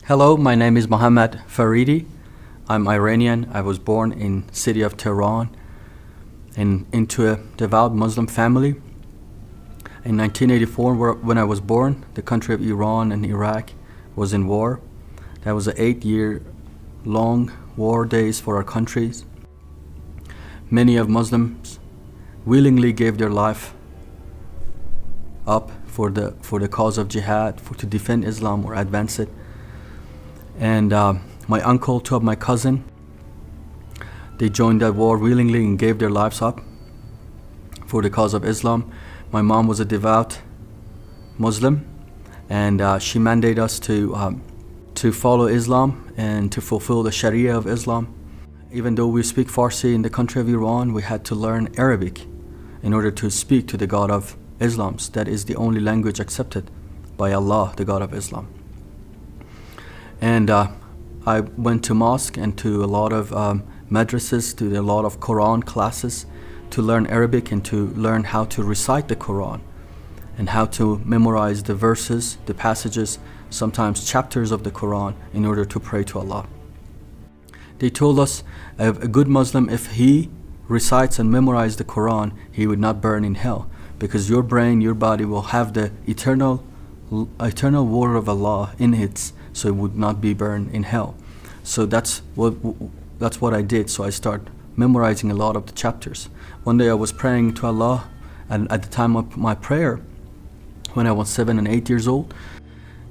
Hello, my name is Mohammad Faridi. I'm Iranian. I was born in city of Tehran into a devout Muslim family. In 1984, when I was born, the country of Iran and Iraq was in war. That was an 8-year long war days for our countries. Many of Muslims willingly gave their life up for the cause of jihad, to defend Islam or advance it. And my uncle, two of my cousin, they joined that war willingly and gave their lives up for the cause of Islam. My mom was a devout Muslim, and she mandated us to follow Islam and to fulfill the Sharia of Islam. Even though we speak Farsi in the country of Iran, we had to learn Arabic in order to speak to the God of Islam. That is the only language accepted by Allah, the God of Islam. And I went to mosque and to a lot of madrasas, to a lot of Quran classes to learn Arabic and to learn how to recite the Quran and how to memorize the verses, the passages, sometimes chapters of the Quran in order to pray to Allah. They told us a good Muslim, if he recites and memorizes the Quran, he would not burn in hell, because your brain, your body will have the eternal word of Allah in it, so it would not be burned in hell. So that's what I did. So I started memorizing a lot of the chapters. One day I was praying to Allah, and at the time of my prayer, when I was 7 and 8 years old,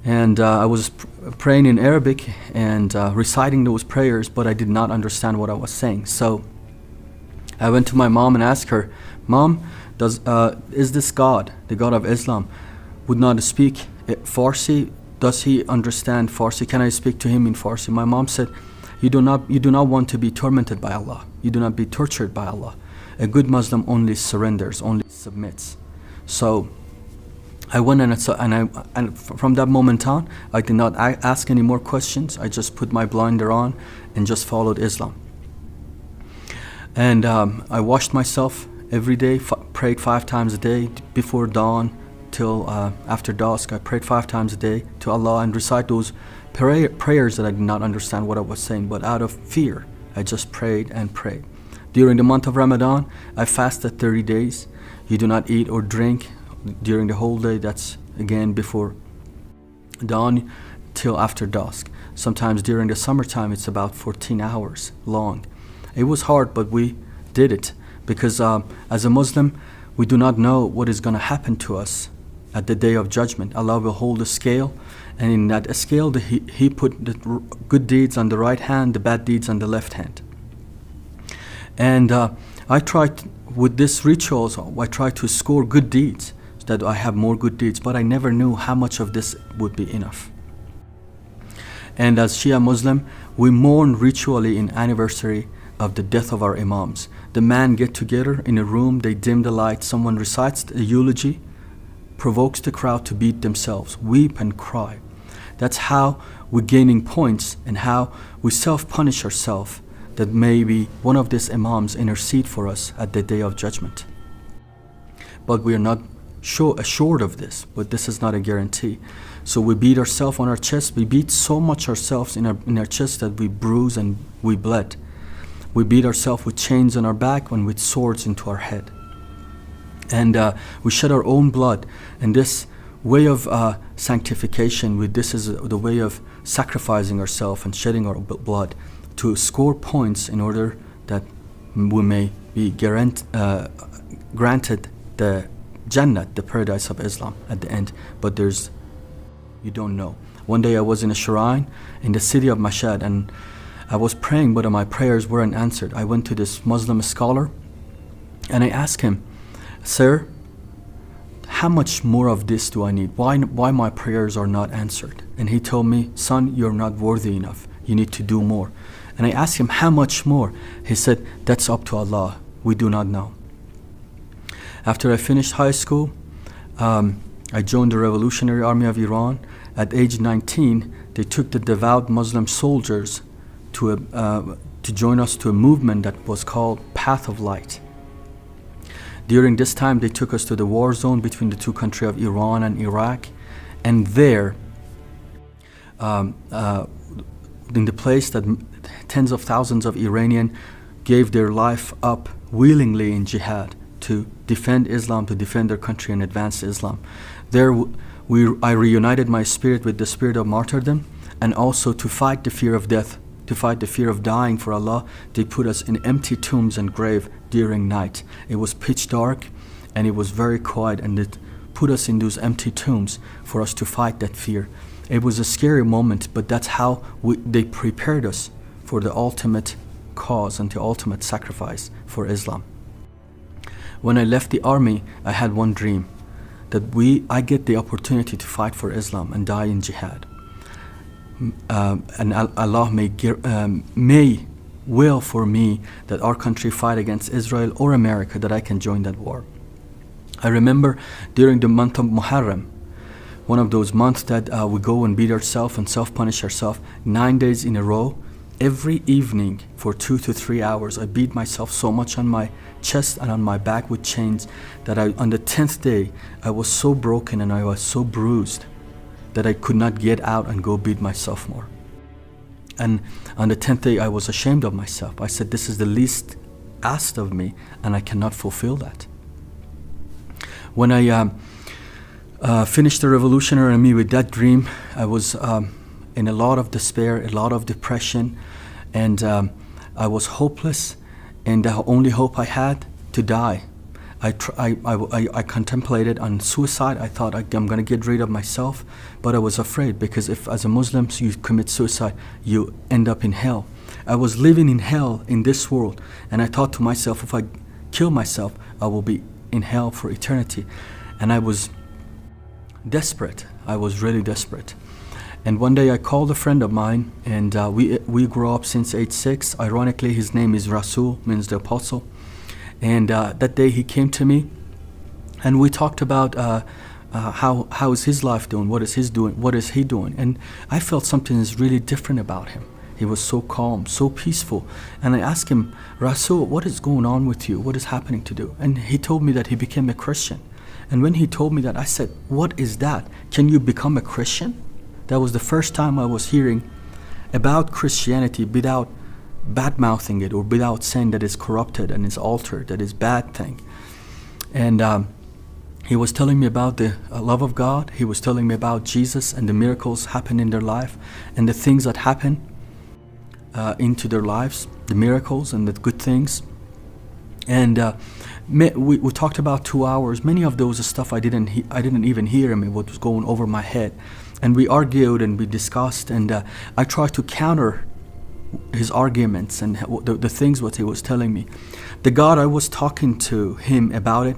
and I was praying in Arabic and reciting those prayers, but I did not understand what I was saying. So I went to my mom and asked her, "Mom, is this God, the God of Islam, would not speak Farsi? Does he understand Farsi? Can I speak to him in Farsi?" My mom said, you do not want to be tormented by Allah. You do not be tortured by Allah. A good Muslim only surrenders, only submits. So I went and from that moment on, I did not ask any more questions. I just put my blinder on and just followed Islam. And I washed myself every day, prayed 5 times a day before dawn till after dusk. I prayed 5 times a day to Allah and recite those prayers that I did not understand what I was saying, but out of fear, I just prayed and prayed. During the month of Ramadan, I fasted 30 days. You do not eat or drink during the whole day. That's again before dawn till after dusk. Sometimes during the summertime, it's about 14 hours long. It was hard, but we did it because as a Muslim, we do not know what is going to happen to us at the day of judgment. Allah will hold a scale, and in that scale, He put the good deeds on the right hand, the bad deeds on the left hand. And I tried with these rituals, I tried to score good deeds so that I have more good deeds, but I never knew how much of this would be enough. And as Shia Muslim, we mourn ritually in anniversary of the death of our Imams. The men get together in a room, they dim the light, someone recites a eulogy, provokes the crowd to beat themselves, weep and cry. That's how we're gaining points and how we self-punish ourselves, that maybe one of these Imams intercede for us at the day of judgment. But we are not assured of this, but this is not a guarantee. So we beat ourselves on our chest. We beat so much ourselves in our chest that we bruise and we bled. We beat ourselves with chains on our back and with swords into our head. And we shed our own blood. And this way of sanctification, this is the way of sacrificing ourselves and shedding our blood to score points in order that we may be granted the Jannah, the paradise of Islam at the end. But you don't know. One day I was in a shrine in the city of Mashhad, and I was praying, but my prayers weren't answered. I went to this Muslim scholar and I asked him, "Sir, how much more of this do I need? Why my prayers are not answered?" And he told me, "Son, you're not worthy enough. You need to do more." And I asked him, "How much more?" He said, "That's up to Allah. We do not know." After I finished high school, I joined the Revolutionary Army of Iran. At age 19, they took the devout Muslim soldiers to join us to a movement that was called Path of Light. During this time, they took us to the war zone between the two countries of Iran and Iraq, and there in the place that tens of thousands of Iranians gave their life up willingly in jihad to defend Islam, to defend their country and advance Islam. There I reunited my spirit with the spirit of martyrdom, and also to fight the fear of death, to fight the fear of dying for Allah. They put us in empty tombs and grave during night. It was pitch dark and it was very quiet, and it put us in those empty tombs for us to fight that fear. It was a scary moment, but that's how they prepared us for the ultimate cause and the ultimate sacrifice for Islam. When I left the army, I had one dream, that I get the opportunity to fight for Islam and die in jihad. And Allah may will for me that our country fight against Israel or America, that I can join that war. I remember during the month of Muharram, one of those months that we go and beat ourselves and self-punish ourselves 9 days in a row. Every evening for 2 to 3 hours, I beat myself so much on my chest and on my back with chains that on the 10th day, I was so broken and I was so bruised that I could not get out and go beat myself more. And on the 10th day, I was ashamed of myself. I said, this is the least asked of me, and I cannot fulfill that. When I finished the Revolutionary Army with that dream, I was in a lot of despair, a lot of depression, and I was hopeless, and the only hope I had to die. I contemplated on suicide. I thought I'm going to get rid of myself, but I was afraid, because if as a Muslim you commit suicide, you end up in hell. I was living in hell in this world, and I thought to myself, if I kill myself, I will be in hell for eternity. And I was desperate. I was really desperate. And one day I called a friend of mine, and we grew up since age 6. Ironically, his name is Rasul, means the apostle. And that day he came to me, and we talked about how is his life doing, what is he doing. And I felt something is really different about him. He was so calm, so peaceful. And I asked him, Rasul, what is going on with you? What is happening to you? And he told me that he became a Christian. And when he told me that, I said, what is that? Can you become a Christian? That was the first time I was hearing about Christianity without bad-mouthing it, or without saying that it's corrupted and it's altered, that it's bad thing. And he was telling me about the love of God. He was telling me about Jesus and the miracles happen in their life, and the things that happen into their lives, the miracles and the good things. And we talked about 2 hours. Many of those stuff I didn't even hear him. It was going over my head. And we argued and we discussed, and I tried to counter his arguments and the things what he was telling me. The God I was talking to him about,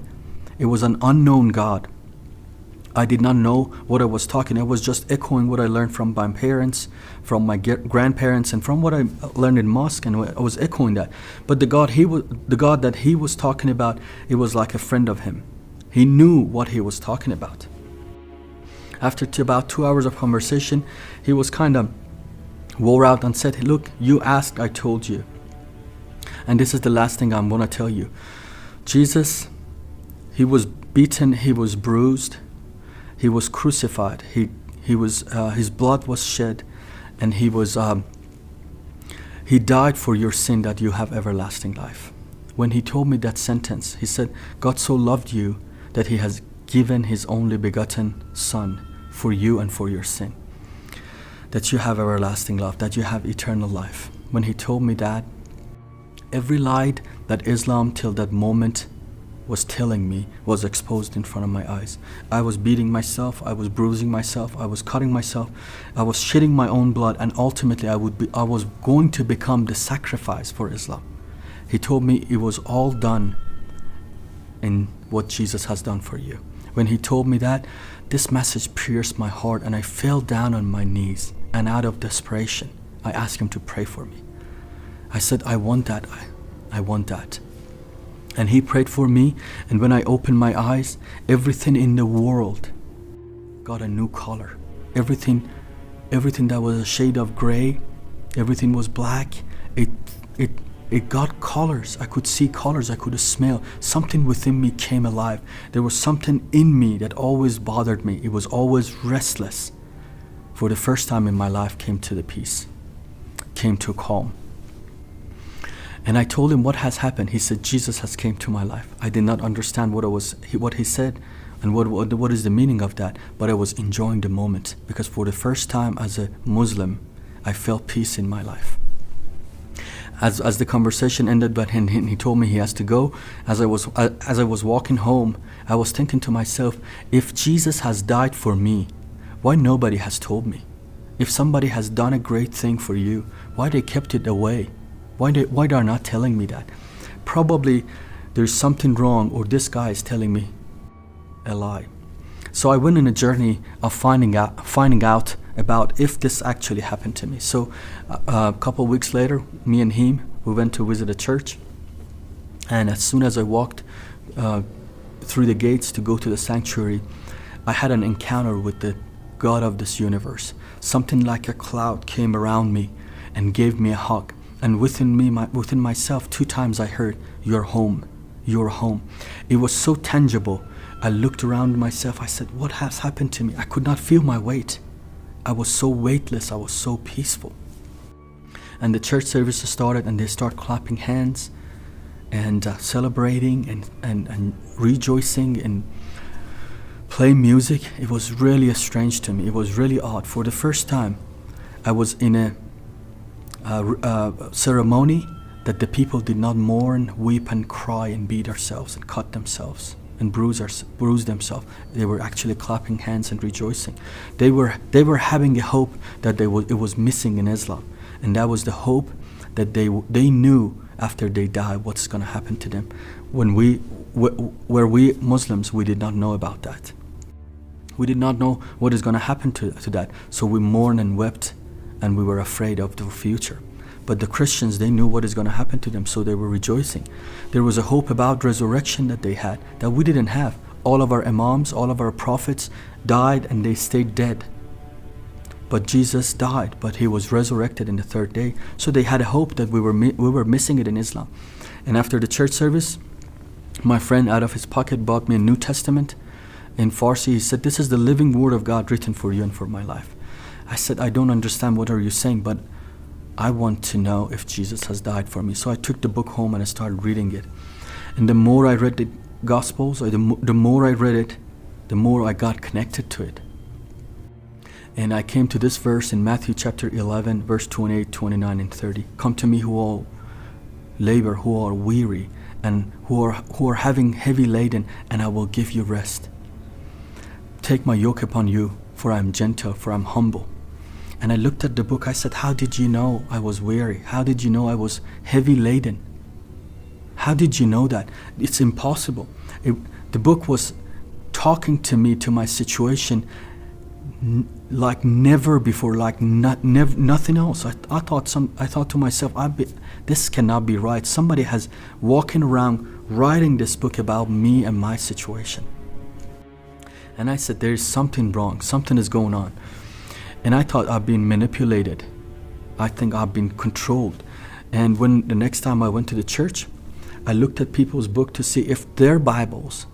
it was an unknown God. I did not know what I was talking. I was just echoing what I learned from my parents, from my grandparents, and from what I learned in mosque, and I was echoing that. But the God that he was talking about, it was like a friend of him. He knew what he was talking about. After about 2 hours of conversation, he was kind of wore out and said, look, you asked, I told you. And this is the last thing I'm going to tell you. Jesus, he was beaten, he was bruised, he was crucified, he was his blood was shed, and he died for your sin that you have everlasting life. When he told me that sentence, he said, God so loved you that he has given his only begotten Son for you and for your sin, that you have everlasting love, that you have eternal life. When he told me that, every lie that Islam till that moment was telling me was exposed in front of my eyes. I was beating myself, I was bruising myself, I was cutting myself, I was shedding my own blood, and ultimately I was going to become the sacrifice for Islam. He told me it was all done in what Jesus has done for you. When he told me that, this message pierced my heart, and I fell down on my knees, and out of desperation, I asked him to pray for me. I said, I want that, I want that. And he prayed for me, and when I opened my eyes, everything in the world got a new color. Everything that was a shade of gray, everything was black, it got colors. I could see colors, I could smell. Something within me came alive. There was something in me that always bothered me. It was always restless. for the first time in my life, came to the peace, came to calm. And I told him what has happened. He said, Jesus has came to my life. I did not understand what he said and what is the meaning of that, but I was enjoying the moment, because for the first time as a Muslim, I felt peace in my life. As the conversation ended, but he told me he has to go. As I was walking home, I was thinking to myself, if Jesus has died for me, why nobody has told me? If somebody has done a great thing for you, why they kept it away? Why they are not telling me that? Probably there's something wrong, or this guy is telling me a lie. So I went on a journey of finding out about if this actually happened to me. So a couple weeks later, me and him, we went to visit a church. And as soon as I walked through the gates to go to the sanctuary, I had an encounter with the God of this universe. Something like a cloud came around me and gave me a hug. And within myself, 2 times I heard, "You're home, you're home." It was so tangible. I looked around myself. I said, what has happened to me? I could not feel my weight. I was so weightless. I was so peaceful. And the church services started, and they start clapping hands and celebrating and rejoicing and playing music. It was really strange to me. It was really odd. For the first time, I was in a ceremony that the people did not mourn, weep and cry and beat themselves and cut themselves and bruise themselves. They were actually clapping hands and rejoicing. They were having a hope that it was missing in Islam, and that was the hope that they knew after they died what's going to happen to them. When we Muslims, we did not know about that. We did not know what is going to happen to that. So we mourned and wept, and we were afraid of the future. But the Christians, they knew what is going to happen to them, so they were rejoicing. There was a hope about resurrection that they had, that we didn't have. All of our imams, all of our prophets died, and they stayed dead. But Jesus died, but he was resurrected in the 3rd day. So they had a hope that we were missing it in Islam. And after the church service, my friend out of his pocket bought me a New Testament in Farsi. He said, "This is the living word of God written for you and for my life." I said, "I don't understand what are you saying, but I want to know if Jesus has died for me." So I took the book home and I started reading it. And the more I read the Gospels, or the more I read it, the more I got connected to it. And I came to this verse in Matthew chapter 11, verse 28, 29, and 30. "Come to me who all labor, who are weary, and who are having heavy laden, and I will give you rest. Take my yoke upon you, for I am gentle, for I am humble." And I looked at the book. I said, how did you know I was weary? How did you know I was heavy laden? How did you know that? It's impossible. The book was talking to me, to my situation, like never before, like nothing else. I thought to myself, this cannot be right. Somebody has walking around writing this book about me and my situation. And I said, there is something wrong. Something is going on. And I thought I've been manipulated. I think I've been controlled. And when the next time I went to the church, I looked at people's book to see if their Bibles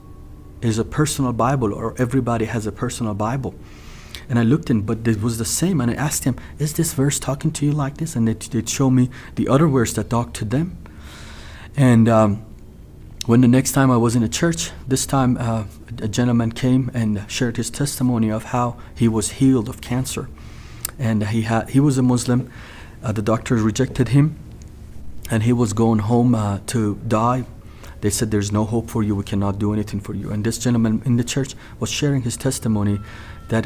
is a personal Bible, or everybody has a personal Bible. And I looked in, but it was the same. And I asked him, is this verse talking to you like this? And they'd show me the other verse that talked to them. And when the next time I was in a church, this time a gentleman came and shared his testimony of how he was healed of cancer. And he was a Muslim. The doctors rejected him, and he was going home to die. They said, there's no hope for you. We cannot do anything for you. And this gentleman in the church was sharing his testimony that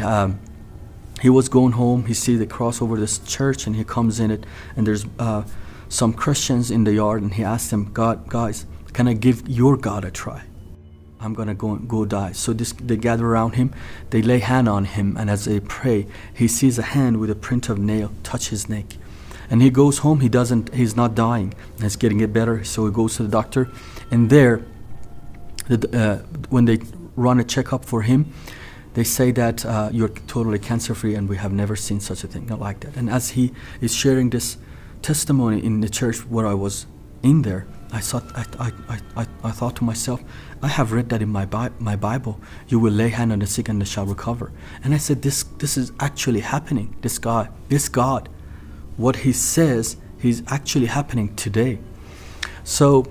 he was going home. He see the cross over this church, and he comes in it, and there's some Christians in the yard, and he asked them, guys, can I give your God a try? I'm gonna go die. So they gather around him, they lay hand on him, and as they pray, he sees a hand with a print of nail touch his neck. And he goes home, he's not dying, he's getting it better. So he goes to the doctor, and there, when they run a checkup for him, they say that you're totally cancer-free, and we have never seen such a thing, not like that. And as he is sharing this testimony in the church where I was in there, I thought to myself, I have read that in my Bible. You will lay hand on the sick and they shall recover. And I said, this is actually happening. This God, what he says, he's actually happening today. So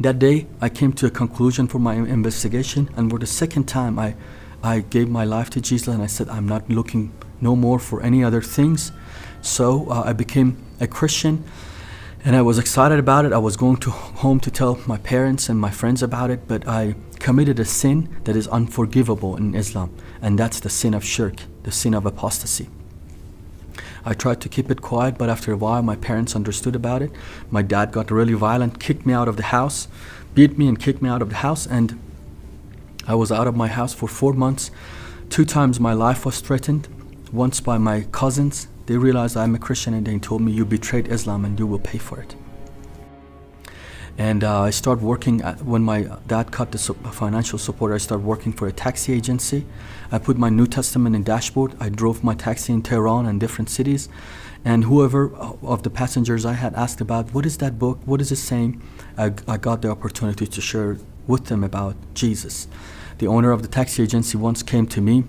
that day, I came to a conclusion for my investigation, and for the second time, I gave my life to Jesus, and I said, I'm not looking no more for any other things. So I became a Christian, and I was excited about it. I was going to home to tell my parents and my friends about it, but I committed a sin that is unforgivable in Islam, and that's the sin of shirk, the sin of apostasy. I tried to keep it quiet, but after a while my parents understood about it. My dad got really violent, kicked me out of the house, beat me and kicked me out of the house, and I was out of my house for 4 months. 2 times my life was threatened, once by my cousins. They realized I'm a Christian and they told me, you betrayed Islam and you will pay for it. And I started working, when my dad cut the financial support, I started working for a taxi agency. I put my New Testament in dashboard. I drove my taxi in Tehran and different cities. And whoever of the passengers I had asked about, what is that book? What is it saying? I got the opportunity to share with them about Jesus. The owner of the taxi agency once came to me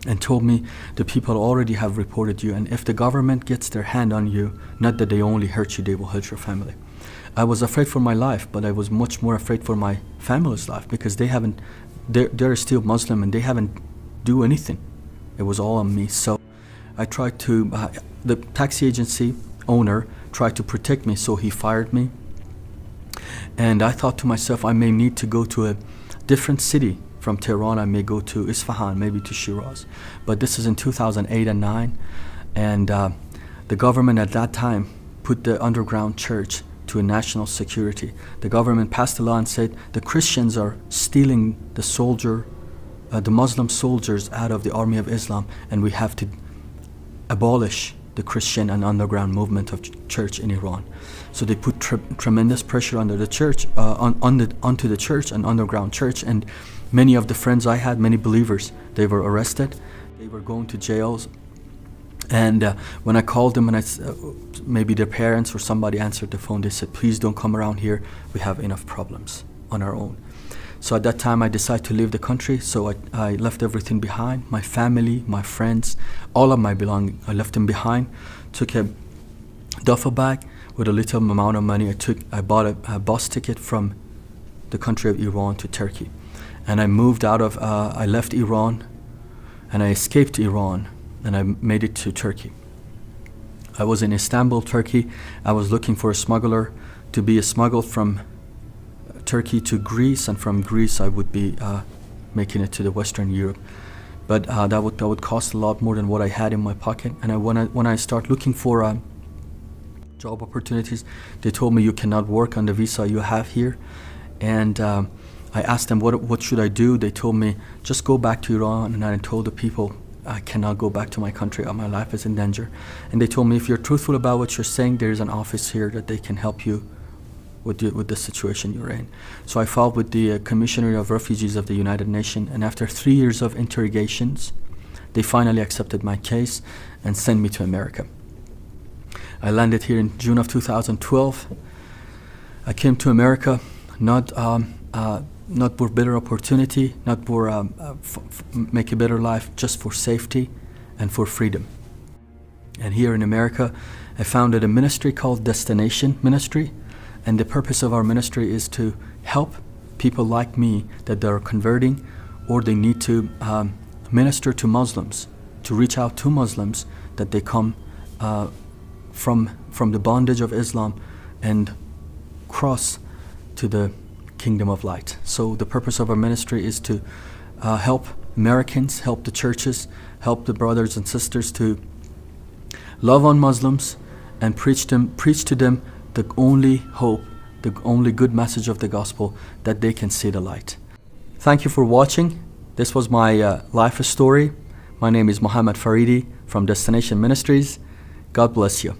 and told me, the people already have reported you, and if the government gets their hand on you, not that they only hurt you, they will hurt your family. I was afraid for my life, but I was much more afraid for my family's life, because they're still Muslim and they haven't do anything. It was all on me. So I tried to, the taxi agency owner tried to protect me, so he fired me. And I thought to myself, I may need to go to a different city. From Tehran, I may go to Isfahan, maybe to Shiraz. But this is in 2008 and 9. And the government at that time put the underground church to a national security. The government passed a law and said the Christians are stealing the Muslim soldiers out of the army of Islam, and we have to abolish the Christian and underground movement of church in Iran. So they put tremendous pressure under the church, onto the church and underground church, and many of the friends I had, many believers, they were arrested. They were going to jails. And when I called them, and maybe their parents or somebody answered the phone, they said, please don't come around here. We have enough problems on our own. So at that time, I decided to leave the country. So I left everything behind, my family, my friends, all of my belongings. I left them behind, took a duffel bag with a little amount of money. I bought a bus ticket from the country of Iran to Turkey. And I moved I left Iran, and I escaped Iran, and I made it to Turkey. I was in Istanbul, Turkey. I was looking for a smuggler to be smuggled from Turkey to Greece, and from Greece I would be making it to the Western Europe. But that would cost a lot more than what I had in my pocket. And when I start looking for job opportunities, they told me you cannot work on the visa you have here. And I asked them, what should I do? They told me, just go back to Iran. And I told the people, I cannot go back to my country. My life is in danger. And they told me, if you're truthful about what you're saying, there's an office here that they can help you with the situation you're in. So I filed with the Commissioner of Refugees of the United Nations. And after 3 years of interrogations, they finally accepted my case and sent me to America. I landed here in June of 2012. I came to America not for better opportunity, not for make a better life, just for safety and for freedom. And here in America, I founded a ministry called Destination Ministry, and the purpose of our ministry is to help people like me that are converting, or they need to minister to Muslims, to reach out to Muslims that they come from the bondage of Islam and cross to the kingdom of light. So the purpose of our ministry is to help Americans, help the churches, help the brothers and sisters to love on Muslims and preach to them the only hope, the only good message of the gospel, that they can see the light. Thank you for watching. This was my life story. My name is Mohammad Faridi from Destination Ministries. God bless you.